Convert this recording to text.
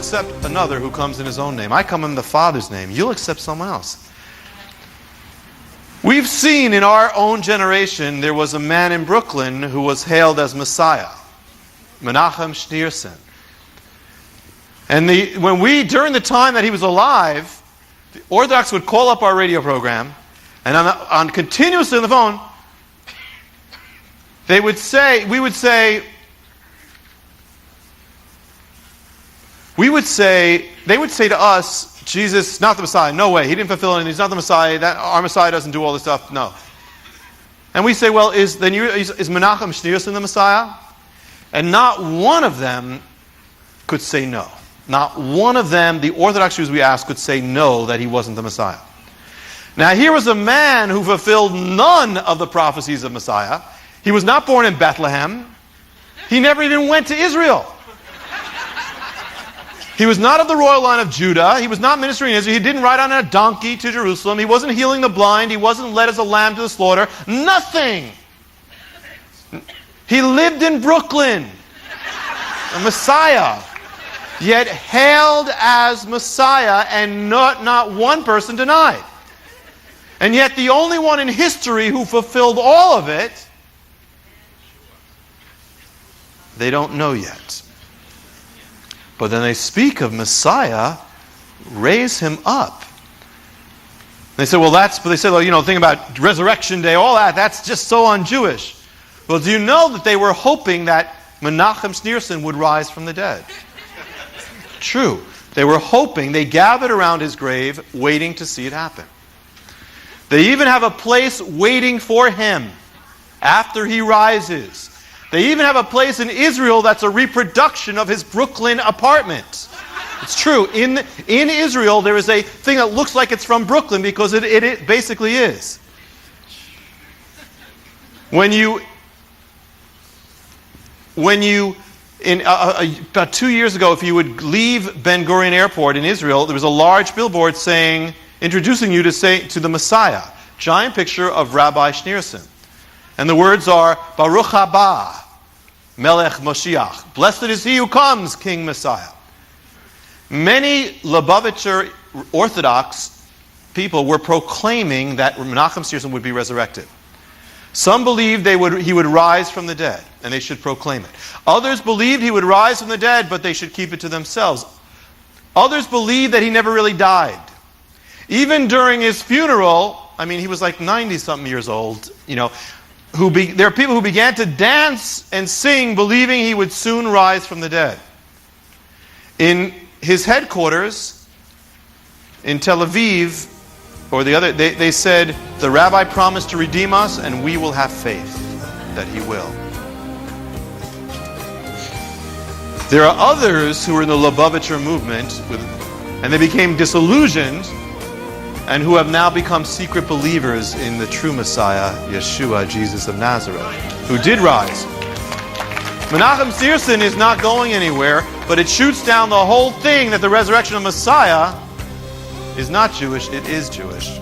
accept another who comes in his own name. I come in the Father's name. You'll accept someone else. We've seen in our own generation, there was a man in Brooklyn who was hailed as Messiah, Menachem Schneerson. And during the time that he was alive, the Orthodox would call up our radio program, and on continuously on the phone, they would say to us, Jesus, not the Messiah. No way. He didn't fulfill anything. He's not the Messiah. Our Messiah doesn't do all this stuff. No. And we say, well, is Menachem Schneerson the Messiah? And not one of them could say no. Not one of them, the Orthodox Jews we asked, could say no, that he wasn't the Messiah. Now, here was a man who fulfilled none of the prophecies of Messiah. He was not born in Bethlehem. He never even went to Israel. He was not of the royal line of Judah. He was not ministering in Israel. He didn't ride on a donkey to Jerusalem. He wasn't healing the blind. He wasn't led as a lamb to the slaughter. Nothing. He lived in Brooklyn. A Messiah. Yet hailed as Messiah, and not one person denied. And yet the only one in history who fulfilled all of it, they don't know yet. But then they speak of Messiah, raise him up. They say, well, the thing about Resurrection Day, all that's just so un-Jewish. Well, do you know that they were hoping that Menachem Schneerson would rise from the dead? True. They were hoping, they gathered around his grave, waiting to see it happen. They even have a place waiting for him after he rises. They even have a place in Israel that's a reproduction of his Brooklyn apartment. It's true. In Israel, there is a thing that looks like it's from Brooklyn because it basically is. About 2 years ago, if you would leave Ben Gurion Airport in Israel, there was a large billboard introducing you to the Messiah. Giant picture of Rabbi Schneerson. And the words are, Baruch haba, Melech Moshiach. Blessed is he who comes, King Messiah. Many Lubavitcher Orthodox people were proclaiming that Menachem Schneerson would be resurrected. Some believed he would rise from the dead, and they should proclaim it. Others believed he would rise from the dead, but they should keep it to themselves. Others believed that he never really died. Even during his funeral, he was like 90-something years old, there are people who began to dance and sing, believing he would soon rise from the dead. In his headquarters in Tel Aviv, they said, the rabbi promised to redeem us, and we will have faith that he will. There are others who were in the Lubavitcher movement, and they became disillusioned, and who have now become secret believers in the true Messiah, Yeshua, Jesus of Nazareth, who did rise. Menachem Schneerson is not going anywhere, but it shoots down the whole thing that the resurrection of Messiah is not Jewish, it is Jewish.